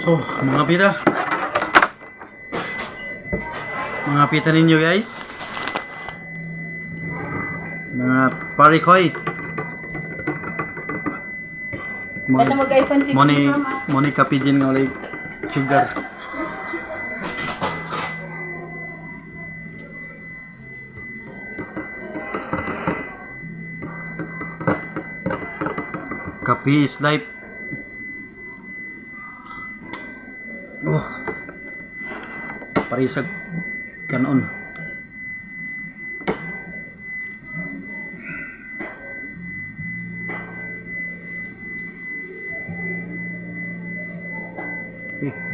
So, mga pita ninyo guys, mga parikoy. Kaya mag-iPhone 15 Money kapidin nga ulit sugar. Kape is life. Oh, parisag kanon. Okay.